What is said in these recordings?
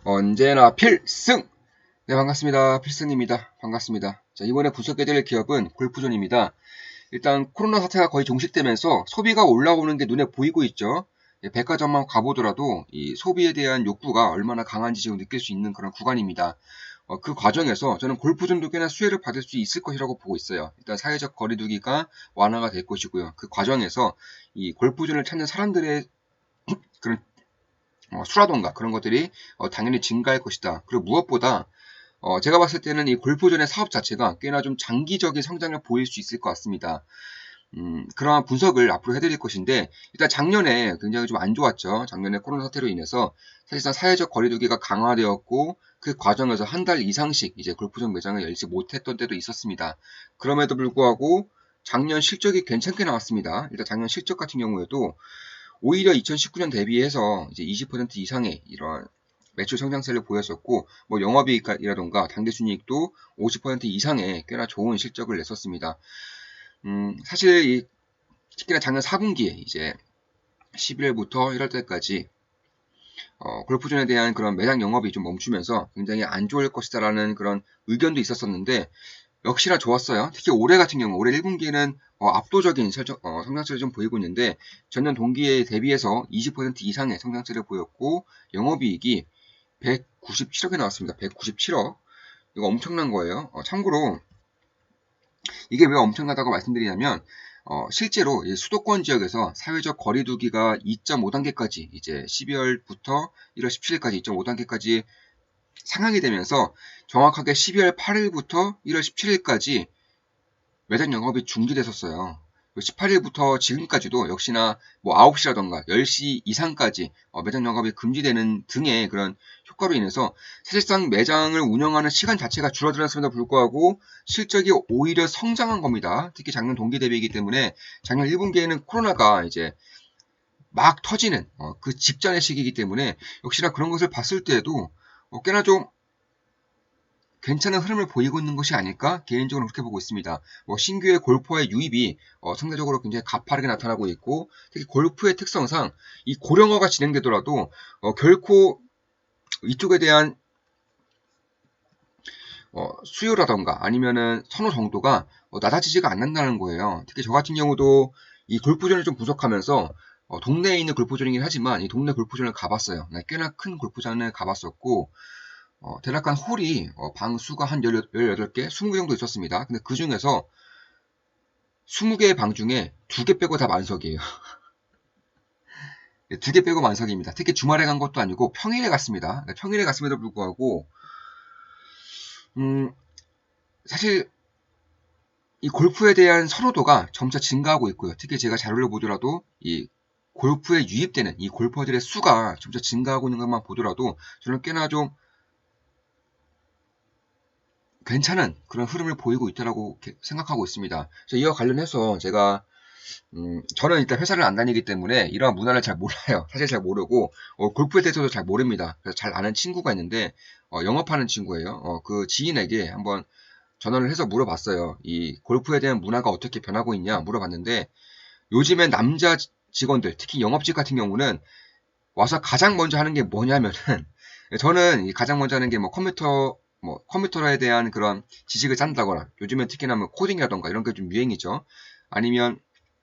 언제나 필승! 네, 반갑습니다. 필승입니다. 반갑습니다. 자, 이번에 분석해드릴 기업은 골프존입니다. 일단 코로나 사태가 거의 종식되면서 소비가 올라오는 게 눈에 보이고 있죠. 백화점만 가보더라도 이 소비에 대한 욕구가 얼마나 강한지 지금 느낄 수 있는 그런 구간입니다. 그 과정에서 저는 골프존도 꽤나 수혜를 받을 수 있을 것이라고 보고 있어요. 일단 사회적 거리두기가 완화가 될 것이고요. 그 과정에서 이 골프존을 찾는 사람들의 그런 수라던가 그런 것들이 당연히 증가할 것이다. 그리고 무엇보다 제가 봤을 때는 이 골프존의 사업 자체가 꽤나 좀 장기적인 성장을 보일 수 있을 것 같습니다. 그러한 분석을 앞으로 해드릴 것인데, 일단 작년에 굉장히 좀 안 좋았죠. 작년에 코로나 사태로 인해서 사실상 사회적 거리두기가 강화되었고, 그 과정에서 한 달 이상씩 이제 골프존 매장을 열지 못했던 때도 있었습니다. 그럼에도 불구하고 작년 실적이 괜찮게 나왔습니다. 일단 작년 실적 같은 경우에도 오히려 2019년 대비해서 이제 20% 이상의 이런 매출 성장세를 보였었고, 뭐 영업이익이라던가 당기순이익도 50% 이상의 꽤나 좋은 실적을 냈었습니다. 사실 특히나 작년 4분기에 이제 11월부터 1월달까지 골프존에 대한 그런 매장 영업이 좀 멈추면서 굉장히 안 좋을 것이다라는 그런 의견도 있었었는데 역시나 좋았어요. 특히 올해 같은 경우 올해 1분기에는 압도적인 성장세를 좀 보이고 있는데 전년 동기에 대비해서 20% 이상의 성장세를 보였고 영업이익이 197억이 나왔습니다. 197억. 이거 엄청난 거예요. 참고로 이게 왜 엄청나다고 말씀드리냐면 실제로 수도권 지역에서 사회적 거리두기가 2.5단계까지 이제 12월부터 1월 17일까지 2.5단계까지 상향이 되면서 정확하게 12월 8일부터 1월 17일까지 매장 영업이 중지됐었어요. 18일부터 지금까지도 역시나 뭐 9시라던가 10시 이상까지 매장 영업이 금지되는 등의 그런 효과로 인해서 사실상 매장을 운영하는 시간 자체가 줄어들었음에도 불구하고 실적이 오히려 성장한 겁니다. 특히 작년 동기 대비이기 때문에 작년 1분기에는 코로나가 이제 막 터지는 그 직전의 시기이기 때문에 역시나 그런 것을 봤을 때에도 꽤나 좀 괜찮은 흐름을 보이고 있는 것이 아닐까 개인적으로 그렇게 보고 있습니다. 신규의 골퍼의 유입이 상대적으로 굉장히 가파르게 나타나고 있고 특히 골프의 특성상 이 고령화가 진행되더라도 결코 이쪽에 대한 수요라던가 아니면은 선호 정도가 낮아지지가 않는다는 거예요. 특히 저 같은 경우도 이 골프존을 좀 분석하면서 동네에 있는 골프존이긴 하지만 이 동네 골프존을 가봤어요. 꽤나 큰 골프장을 가봤었고 대략 한 홀이 방 수가 한 18개, 20개 정도 있었습니다. 근데 그 중에서 20개의 방 중에 2개 빼고 다 만석이에요. 2개 빼고 만석입니다. 특히 주말에 간 것도 아니고 평일에 갔습니다. 평일에 갔음에도 불구하고 사실 이 골프에 대한 선호도가 점차 증가하고 있고요. 특히 제가 자료를 보더라도 이 골프에 유입되는 이 골퍼들의 수가 점차 증가하고 있는 것만 보더라도 저는 꽤나 좀 괜찮은 그런 흐름을 보이고 있다고 생각하고 있습니다. 그래서 이와 관련해서 제가 저는 일단 회사를 안 다니기 때문에 이러한 문화를 잘 몰라요. 사실 잘 모르고 골프에 대해서도 잘 모릅니다. 그래서 잘 아는 친구가 있는데 영업하는 친구예요. 그 지인에게 한번 전화를 해서 물어봤어요. 이 골프에 대한 문화가 어떻게 변하고 있냐 물어봤는데 요즘엔 남자 직원들 특히 영업직 같은 경우는 와서 가장 먼저 하는 게 뭐냐면은 저는 가장 먼저 하는 게 컴퓨터에 대한 그런 지식을 짠다거나 요즘엔 특히나 뭐 코딩이라던가 이런 게 좀 유행이죠. 아니면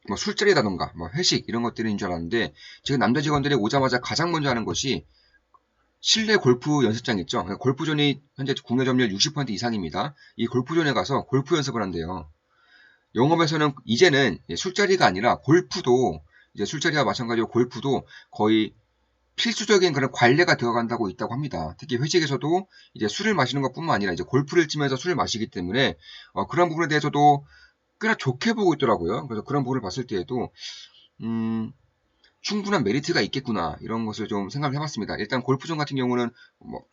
뭐 술자리라던가 뭐 회식 이런 것들인 줄 알았는데 지금 남자 직원들이 오자마자 가장 먼저 하는 것이 실내 골프 연습장 있죠. 그러니까 골프존이 현재 국내 점유율 60% 이상입니다. 이 골프존에 가서 골프 연습을 한대요. 영업에서는 이제는 술자리가 아니라 골프도 이제 술자리와 마찬가지로 골프도 거의 필수적인 그런 관례가 되어간다고 있다고 합니다. 특히 회식에서도 이제 술을 마시는 것뿐만 아니라 이제 골프를 치면서 술을 마시기 때문에 그런 부분에 대해서도 꽤나 좋게 보고 있더라고요. 그래서 그런 부분을 봤을 때에도 충분한 메리트가 있겠구나 이런 것을 좀 생각을 해봤습니다. 일단 골프존 같은 경우는 뭐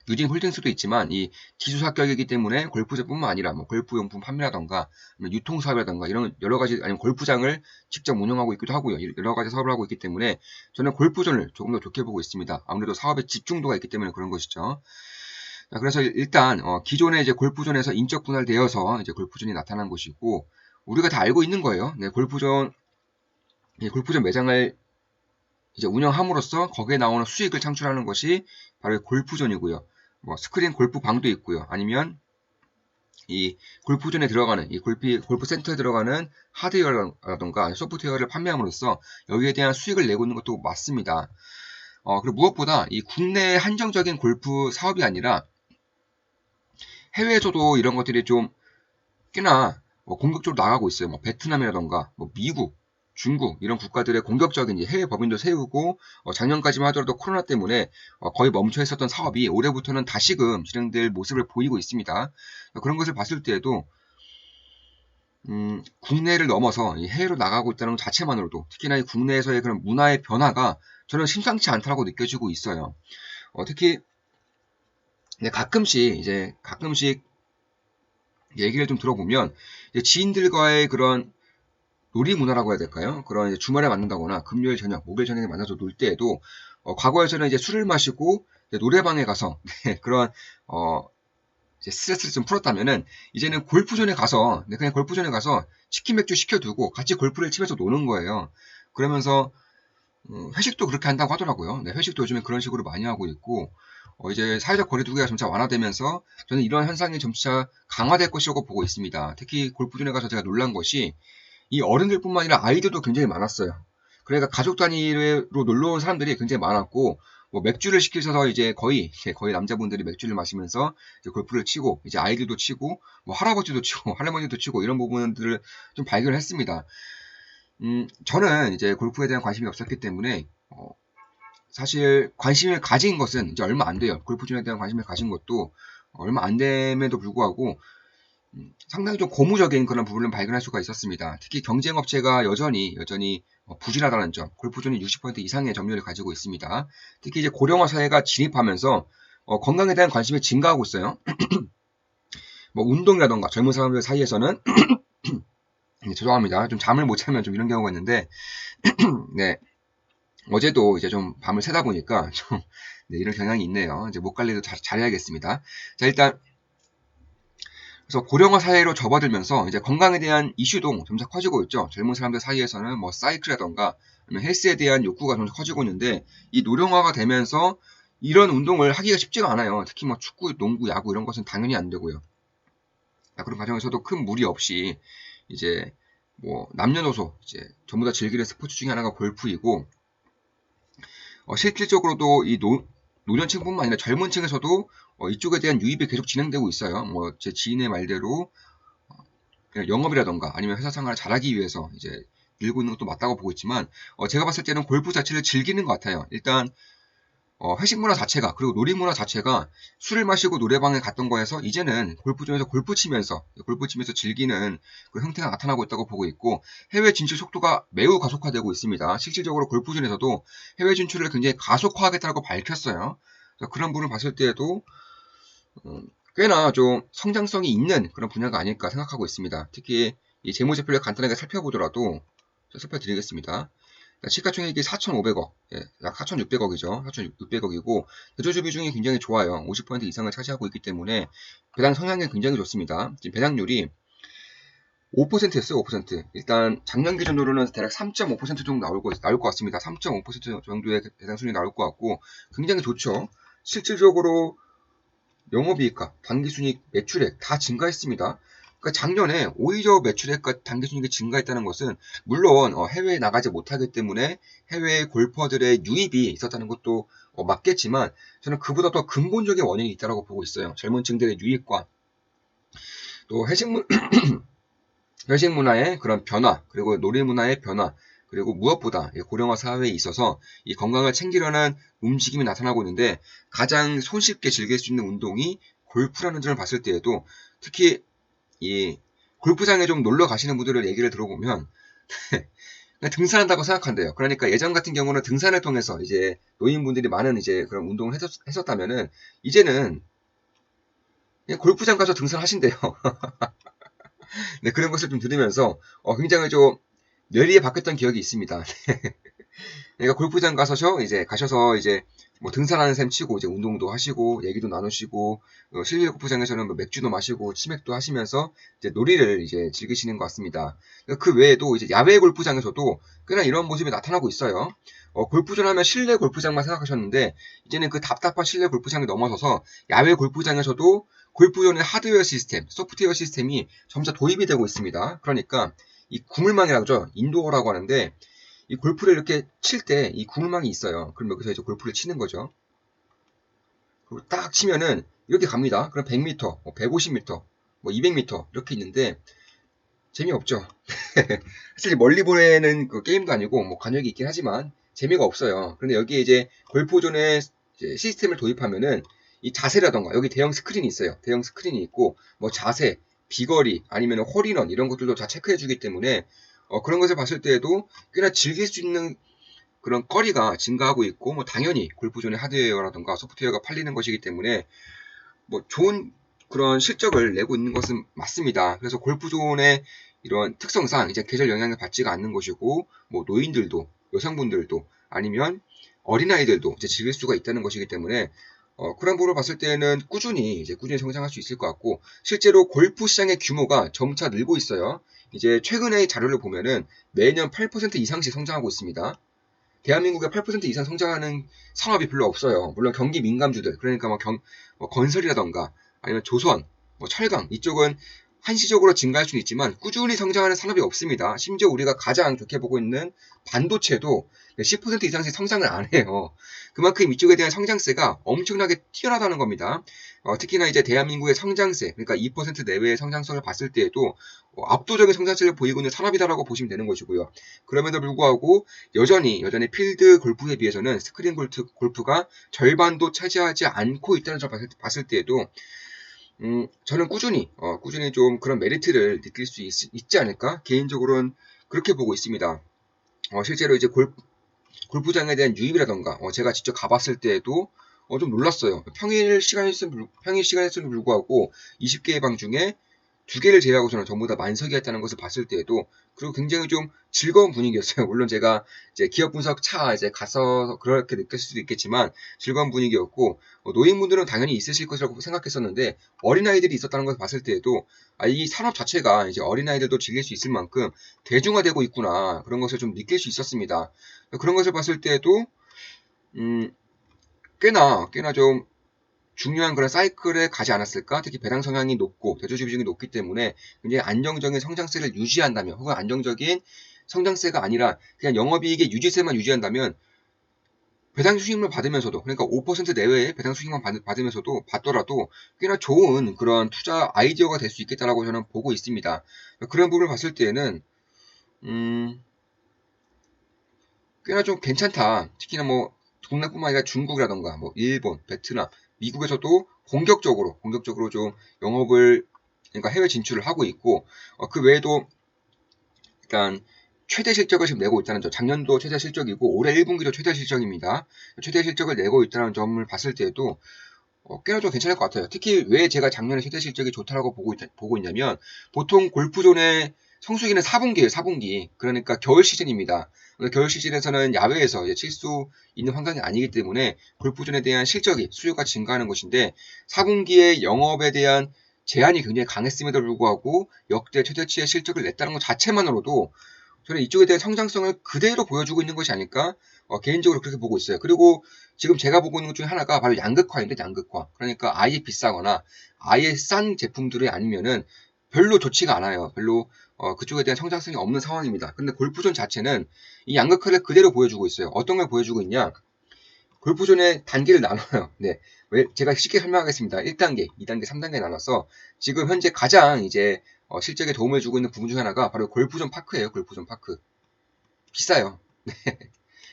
유진 홀딩스도 있지만 이 지주 합격이기 때문에 골프장뿐만 아니라 뭐 골프용품 판매라던가 유통사업이라던가 이런 여러 가지 아니면 골프장을 직접 운영하고 있기도 하고요. 여러 가지 사업을 하고 있기 때문에 저는 골프존을 조금 더 좋게 보고 있습니다. 아무래도 사업의 집중도가 있기 때문에 그런 것이죠. 자, 그래서 일단 기존의 이제 골프존에서 인적 분할되어서 이제 골프존이 나타난 것이고 우리가 다 알고 있는 거예요. 네, 골프존 매장을 이제 운영함으로써 거기에 나오는 수익을 창출하는 것이 바로 골프존이고요. 뭐 스크린 골프방도 있고요. 아니면 이 골프존에 들어가는 이 골프 센터에 들어가는 하드웨어라던가 소프트웨어를 판매함으로써 여기에 대한 수익을 내고 있는 것도 맞습니다. 그리고 무엇보다 이 국내 한정적인 골프 사업이 아니라 해외에서도 이런 것들이 좀 꽤나 공격적으로 나가고 있어요. 뭐 베트남이라던가 뭐 미국, 중국 이런 국가들의 공격적인 해외 법인도 세우고 작년까지만 하더라도 코로나 때문에 거의 멈춰 있었던 사업이 올해부터는 다시금 진행될 모습을 보이고 있습니다. 그런 것을 봤을 때에도 국내를 넘어서 해외로 나가고 있다는 것 자체만으로도 특히나 이 국내에서의 그런 문화의 변화가 저는 심상치 않다고 느껴지고 있어요. 특히 가끔씩 얘기를 좀 들어보면 지인들과의 그런 놀이 문화라고 해야 될까요? 그런 이제 주말에 만난다거나 금요일 저녁, 목요일 저녁에 만나서 놀 때에도 과거에서는 이제 술을 마시고 이제 노래방에 가서 그런 이제 스트레스를 좀 풀었다면은 이제는 골프존에 가서 그냥 골프존에 가서 치킨 맥주 시켜두고 같이 골프를 치면서 노는 거예요. 그러면서 회식도 그렇게 한다고 하더라고요. 네, 회식도 요즘에 그런 식으로 많이 하고 있고 이제 사회적 거리두기가 점차 완화되면서 저는 이런 현상이 점차 강화될 것이라고 보고 있습니다. 특히 골프존에 가서 제가 놀란 것이 이 어른들뿐만 아니라 아이들도 굉장히 많았어요. 그러니까 가족 단위로 놀러 온 사람들이 굉장히 많았고 뭐 맥주를 시키셔서 이제 거의 남자분들이 맥주를 마시면서 이제 골프를 치고 이제 아이들도 치고 뭐 할아버지도 치고 할머니도 치고 이런 부분들을 좀 발견을 했습니다. 저는 이제 골프에 대한 관심이 없었기 때문에 사실 관심을 가진 것은 이제 얼마 안 돼요. 골프존에 대한 관심을 가진 것도 얼마 안 됨에도 불구하고 상당히 좀 고무적인 그런 부분을 발견할 수가 있었습니다. 특히 경쟁업체가 여전히 부진하다는 점, 골프존이 60% 이상의 점유율을 가지고 있습니다. 특히 이제 고령화 사회가 진입하면서 건강에 대한 관심이 증가하고 있어요. 뭐 운동이라던가 젊은 사람들 사이에서는 죄송합니다. 좀 잠을 못 자면 좀 이런 경우가 있는데 네. 어제도 이제 좀 밤을 새다 보니까 좀 네, 이런 경향이 있네요. 이제 목 관리도 잘해야겠습니다. 자, 일단 그래서 고령화 사회로 접어들면서 이제 건강에 대한 이슈도 점차 커지고 있죠. 젊은 사람들 사이에서는 뭐 사이클이라던가 아니면 헬스에 대한 욕구가 점차 커지고 있는데 이 노령화가 되면서 이런 운동을 하기가 쉽지가 않아요. 특히 뭐 축구, 농구, 야구 이런 것은 당연히 안 되고요. 그런 과정에서도 큰 무리 없이 이제 뭐 남녀노소 이제 전부 다 즐기는 스포츠 중에 하나가 골프이고 실질적으로도 이 노년층뿐만 아니라 젊은 층에서도 이쪽에 대한 유입이 계속 진행되고 있어요. 뭐 제 지인의 말대로 그냥 영업이라던가 아니면 회사 생활을 잘하기 위해서 이제 밀고 있는 것도 맞다고 보고 있지만 제가 봤을 때는 골프 자체를 즐기는 것 같아요. 일단 회식 문화 자체가 그리고 놀이 문화 자체가 술을 마시고 노래방에 갔던 거에서 이제는 골프존에서 골프 치면서 즐기는 그 형태가 나타나고 있다고 보고 있고 해외 진출 속도가 매우 가속화되고 있습니다. 실질적으로 골프존에서도 해외 진출을 굉장히 가속화하겠다고 밝혔어요. 그런 부분을 봤을 때에도 꽤나 좀 성장성이 있는 그런 분야가 아닐까 생각하고 있습니다. 특히 이 재무제표를 간단하게 살펴보더라도 살펴드리겠습니다. 시가총액이 4,500억, 약 4,600억이죠. 4,600억이고 대주주 비중이 굉장히 좋아요. 50% 이상을 차지하고 있기 때문에 배당 성향이 굉장히 좋습니다. 지금 배당률이 5%였어요. 5%. 일단 작년 기준으로는 대략 3.5% 정도 나올 것 같습니다. 3.5% 정도의 배당 수준이 나올 것 같고 굉장히 좋죠. 실질적으로 영업이익과 당기순이익, 매출액 다 증가했습니다. 그러니까 작년에 오히려 매출액과 당기순이익이 증가했다는 것은 물론 해외에 나가지 못하기 때문에 해외 골퍼들의 유입이 있었다는 것도 맞겠지만 저는 그보다 더 근본적인 원인이 있다고 보고 있어요. 젊은 층들의 유입과 또 회식 문화의 그런 변화 그리고 놀이 문화의 변화 그리고 무엇보다 고령화 사회에 있어서 이 건강을 챙기려는 움직임이 나타나고 있는데 가장 손쉽게 즐길 수 있는 운동이 골프라는 점을 봤을 때에도 특히 이 골프장에 좀 놀러 가시는 분들의 얘기를 들어보면 그냥 등산한다고 생각한대요. 그러니까 예전 같은 경우는 등산을 통해서 이제 노인분들이 많은 이제 그런 운동을 했었다면은 이제는 그냥 골프장 가서 등산하신대요. 네, 그런 것을 좀 들으면서 굉장히 좀 뇌리에 박혔던 기억이 있습니다. 그러니까 골프장 가셔서 이제 뭐 등산하는 셈 치고 이제 운동도 하시고 얘기도 나누시고 실내 골프장에서는 뭐 맥주도 마시고 치맥도 하시면서 이제 놀이를 이제 즐기시는 것 같습니다. 그 외에도 이제 야외 골프장에서도 꽤나 이런 모습이 나타나고 있어요. 골프전 하면 실내 골프장만 생각하셨는데 이제는 그 답답한 실내 골프장을 넘어서서 야외 골프장에서도 골프전의 하드웨어 시스템, 소프트웨어 시스템이 점차 도입이 되고 있습니다. 그러니까 이 구물망이라고 하죠. 인도어라고 하는데 이 골프를 이렇게 칠 때 이 구물망이 있어요. 그럼 여기서 이제 골프를 치는 거죠. 그리고 딱 치면은 이렇게 갑니다. 그럼 100m, 뭐 150m, 뭐 200m 이렇게 있는데 재미없죠. 사실 멀리 보내는 그 게임도 아니고 뭐 관역이 있긴 하지만 재미가 없어요. 그런데 여기에 이제 골프존에 이제 시스템을 도입하면은 이 자세라던가 여기 대형 스크린이 있어요. 대형 스크린이 있고 뭐 자세, 비거리 아니면 홀인원 이런 것들도 다 체크해 주기 때문에 그런 것을 봤을 때에도 꽤나 즐길 수 있는 그런 거리가 증가하고 있고 뭐 당연히 골프존의 하드웨어라던가 소프트웨어가 팔리는 것이기 때문에 뭐 좋은 그런 실적을 내고 있는 것은 맞습니다. 그래서 골프존의 이런 특성상 이제 계절 영향을 받지가 않는 것이고 뭐 노인들도 여성분들도 아니면 어린아이들도 이제 즐길 수가 있다는 것이기 때문에 그런 부분을 봤을 때는 꾸준히 성장할 수 있을 것 같고 실제로 골프 시장의 규모가 점차 늘고 있어요. 이제 최근의 자료를 보면은 매년 8% 이상씩 성장하고 있습니다. 대한민국에 8% 이상 성장하는 산업이 별로 없어요. 물론 경기 민감주들, 그러니까 뭐 건설이라던가 아니면 조선, 뭐 철강 이쪽은 한시적으로 증가할 수는 있지만 꾸준히 성장하는 산업이 없습니다. 심지어 우리가 가장 좋게 보고 있는 반도체도 10% 이상씩 성장을 안 해요. 그만큼 이쪽에 대한 성장세가 엄청나게 뛰어나다는 겁니다. 특히나 이제 대한민국의 성장세, 그러니까 2% 내외의 성장성을 봤을 때에도 압도적인 성장세를 보이고 있는 산업이다라고 보시면 되는 것이고요. 그럼에도 불구하고 여전히 필드 골프에 비해서는 스크린 골프가 절반도 차지하지 않고 있다는 점을 봤을 때에도 저는 꾸준히 좀 그런 메리트를 느낄 수 있지 않을까? 개인적으로는 그렇게 보고 있습니다. 실제로 이제 골프장에 대한 유입이라던가, 제가 직접 가봤을 때에도, 좀 놀랐어요. 평일 시간에서는 불구하고 20개의 방 중에 2개를 제외하고서는 전부 다 만석이었다는 것을 봤을 때에도, 그리고 굉장히 좀 즐거운 분위기였어요. 물론 제가 이제 기업 분석 차 이제 가서 그렇게 느낄 수도 있겠지만 즐거운 분위기였고, 노인분들은 당연히 있으실 것이라고 생각했었는데, 어린아이들이 있었다는 것을 봤을 때에도, 이 산업 자체가 이제 어린아이들도 즐길 수 있을 만큼 대중화되고 있구나. 그런 것을 좀 느낄 수 있었습니다. 그런 것을 봤을 때에도, 꽤나 좀 중요한 그런 사이클에 가지 않았을까? 특히 배당 성향이 높고 대조주 비중이 높기 때문에 굉장히 안정적인 성장세를 유지한다면 혹은 안정적인 성장세가 아니라 그냥 영업이익의 유지세만 유지한다면 배당 수익률을 받으면서도 그러니까 5% 내외의 배당 수익만 받으면서도 받더라도 꽤나 좋은 그런 투자 아이디어가 될 수 있겠다라고 저는 보고 있습니다. 그런 부분을 봤을 때에는 꽤나 좀 괜찮다. 특히나 뭐 동남뿐만 아니라 중국이라던가 뭐 일본, 베트남, 미국에서도 본격적으로 좀 영업을 그러니까 해외 진출을 하고 있고 그 외에도 일단 최대 실적을 지금 내고 있다는 점, 작년도 최대 실적이고 올해 1분기도 최대 실적입니다. 최대 실적을 내고 있다는 점을 봤을 때에도 꽤나 좀 괜찮을 것 같아요. 특히 왜 제가 작년에 최대 실적이 좋다라고 보고 있냐면 보통 골프존의 성수기는 4분기예요. 4분기. 그러니까 겨울 시즌입니다. 겨울 시즌에서는 야외에서 칠 수 있는 환경이 아니기 때문에 골프존에 대한 실적이 수요가 증가하는 것인데 4분기에 영업에 대한 제한이 굉장히 강했음에도 불구하고 역대 최대치의 실적을 냈다는 것 자체만으로도 저는 이쪽에 대한 성장성을 그대로 보여주고 있는 것이 아닐까 개인적으로 그렇게 보고 있어요. 그리고 지금 제가 보고 있는 것 중에 하나가 바로 양극화인데 양극화. 그러니까 아예 비싸거나 아예 싼 제품들이 아니면은 별로 좋지가 않아요. 별로 그쪽에 대한 성장성이 없는 상황입니다. 근데 골프존 자체는 이 양극화를 그대로 보여주고 있어요. 어떤 걸 보여주고 있냐? 골프존의 단계를 나눠요. 네. 제가 쉽게 설명하겠습니다. 1단계, 2단계, 3단계 나눠서 지금 현재 가장 이제 실적에 도움을 주고 있는 부분 중 하나가 바로 골프존 파크예요. 골프존 파크. 비싸요.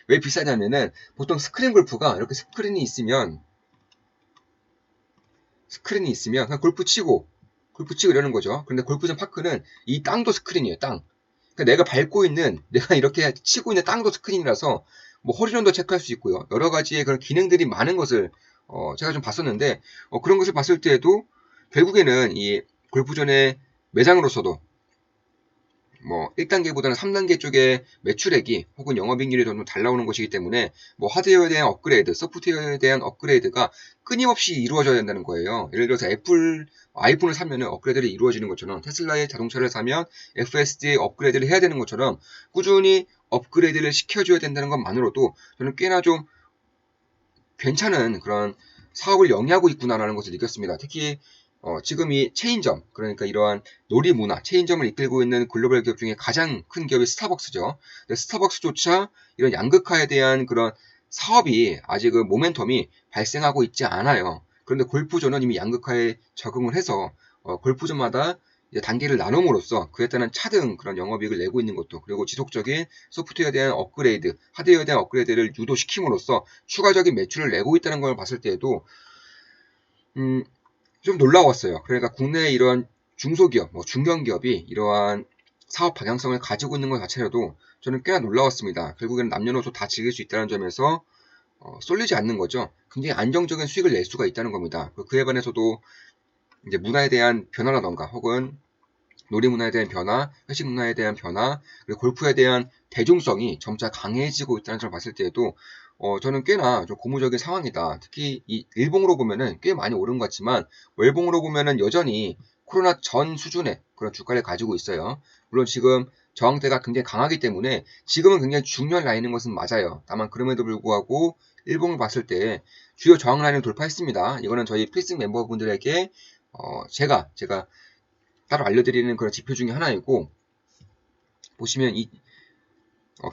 왜 비싸냐면은 보통 스크린 골프가 이렇게 스크린이 있으면 그냥 골프 치고 이러는 거죠. 그런데 골프존 파크는 이 땅도 스크린이에요. 땅. 그러니까 내가 이렇게 치고 있는 땅도 스크린이라서 뭐 홀인원도 체크할 수 있고요. 여러 가지의 그런 기능들이 많은 것을 제가 좀 봤었는데 그런 것을 봤을 때에도 결국에는 이 골프존의 매장으로서도 뭐 1단계보다는 3단계 쪽의 매출액이 혹은 영업이익률이 좀 잘 나오는 것이기 때문에 뭐 하드웨어에 대한 업그레이드, 소프트웨어에 대한 업그레이드가 끊임없이 이루어져야 된다는 거예요. 예를 들어서 아이폰을 사면은 업그레이드를 이루어지는 것처럼 테슬라의 자동차를 사면 FSD 업그레이드를 해야 되는 것처럼 꾸준히 업그레이드를 시켜줘야 된다는 것만으로도 저는 꽤나 좀 괜찮은 그런 사업을 영위하고 있구나라는 것을 느꼈습니다. 특히 지금 이 체인점, 그러니까 이러한 놀이 문화, 체인점을 이끌고 있는 글로벌 기업 중에 가장 큰 기업이 스타벅스죠. 근데 스타벅스조차 이런 양극화에 대한 그런 사업이 아직은 모멘텀이 발생하고 있지 않아요. 그런데 골프존은 이미 양극화에 적응을 해서 골프존마다 이제 단계를 나눔으로써 그에 따른 차등 그런 영업이익을 내고 있는 것도, 그리고 지속적인 소프트웨어에 대한 업그레이드, 하드웨어에 대한 업그레이드를 유도시킴으로써 추가적인 매출을 내고 있다는 걸 봤을 때에도 좀 놀라웠어요. 그러니까 국내의 이런 중소기업, 뭐 중견기업이 이러한 사업 방향성을 가지고 있는 것 자체로도 저는 꽤나 놀라웠습니다. 결국에는 남녀노소 다 즐길 수 있다는 점에서 쏠리지 않는 거죠. 굉장히 안정적인 수익을 낼 수가 있다는 겁니다. 그에 반해서도 이제 문화에 대한 변화라던가 혹은 놀이 문화에 대한 변화, 회식 문화에 대한 변화, 그리고 골프에 대한 대중성이 점차 강해지고 있다는 점을 봤을 때에도 저는 꽤나 좀 고무적인 상황이다. 특히 이 일봉으로 보면은 꽤 많이 오른 것 같지만 월봉으로 보면은 여전히 코로나 전 수준의 그런 주가를 가지고 있어요. 물론 지금 저항대가 굉장히 강하기 때문에 지금은 굉장히 중요한 라인인 것은 맞아요. 다만 그럼에도 불구하고 일봉을 봤을 때 주요 저항 라인을 돌파했습니다. 이거는 저희 필승 멤버분들에게 제가 따로 알려드리는 그런 지표 중에 하나이고, 보시면 이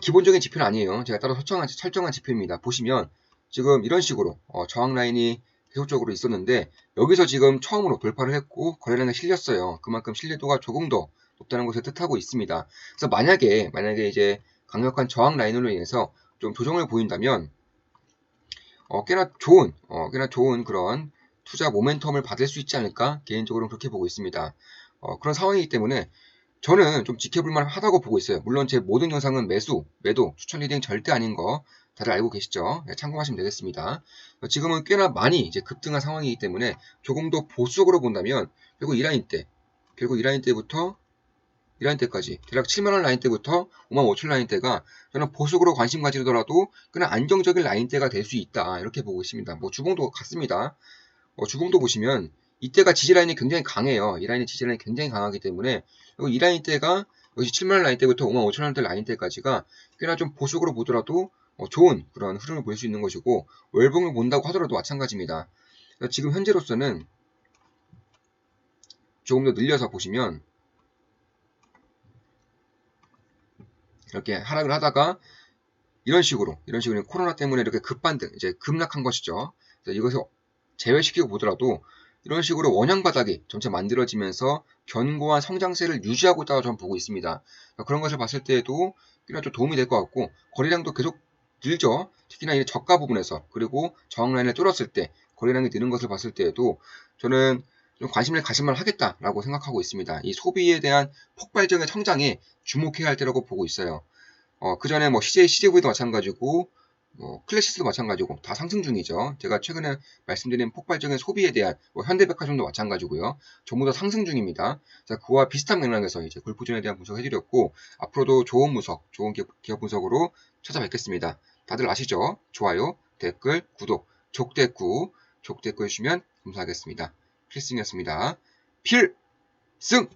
기본적인 지표는 아니에요. 제가 따로 설정한 지표입니다. 보시면 지금 이런 식으로 저항 라인이 계속적으로 있었는데 여기서 지금 처음으로 돌파를 했고 거래량이 실렸어요. 그만큼 신뢰도가 조금 더 높다는 것을 뜻하고 있습니다. 그래서 만약에 이제 강력한 저항 라인으로 인해서 좀 조정을 보인다면 꽤나 좋은 그런 투자 모멘텀을 받을 수 있지 않을까, 개인적으로는 그렇게 보고 있습니다. 그런 상황이기 때문에 저는 좀 지켜볼 만하다고 보고 있어요. 물론 제 모든 영상은 매도, 추천 리딩 절대 아닌 거 다들 알고 계시죠? 네, 참고하시면 되겠습니다. 지금은 꽤나 많이 이제 급등한 상황이기 때문에 조금 더 보수적으로 본다면 결국 이 라인 때부터 이 라인 때까지 대략 7만원 라인 때부터 5만 5천 라인 때가 저는 보수적으로 관심 가지더라도 그냥 안정적인 라인 때가 될 수 있다, 이렇게 보고 있습니다. 뭐 주봉도 같습니다. 주봉도 보시면 이때가 지지라인이 굉장히 강해요. 이 라인의 지지라인이 굉장히 강하기 때문에 이 라인 때가 여기 7만원 라인 때부터 5만 5천원대 라인 때까지가 꽤나 좀 보수적으로 보더라도 좋은 그런 흐름을 보일 수 있는 것이고, 월봉을 본다고 하더라도 마찬가지입니다. 지금 현재로서는 조금 더 늘려서 보시면 이렇게 하락을 하다가 이런 식으로 코로나 때문에 이렇게 급반등, 이제 급락한 것이죠. 이것을 제외시키고 보더라도 이런 식으로 원형 바닥이 점차 만들어지면서 견고한 성장세를 유지하고 있다고 저는 보고 있습니다. 그런 것을 봤을 때에도 꽤나 좀 도움이 될 것 같고, 거래량도 계속 늘죠. 특히나 이 저가 부분에서, 그리고 저항 라인을 뚫었을 때 거래량이 느는 것을 봤을 때에도 저는 좀 관심을 가질만 하겠다라고 생각하고 있습니다. 이 소비에 대한 폭발적인 성장에 주목해야 할 때라고 보고 있어요. 그 전에 뭐 CJV도 마찬가지고, 뭐 클래시스도 마찬가지고 다 상승 중이죠. 제가 최근에 말씀드린 폭발적인 소비에 대한 현대백화점도 마찬가지고요. 전부 다 상승 중입니다. 자, 그와 비슷한 맥락에서 이제 골프존에 대한 분석을 해드렸고, 앞으로도 좋은 기업 분석으로 찾아뵙겠습니다. 다들 아시죠? 좋아요, 댓글, 구독, 족댓구 해주시면 감사하겠습니다. 필승이었습니다. 필승!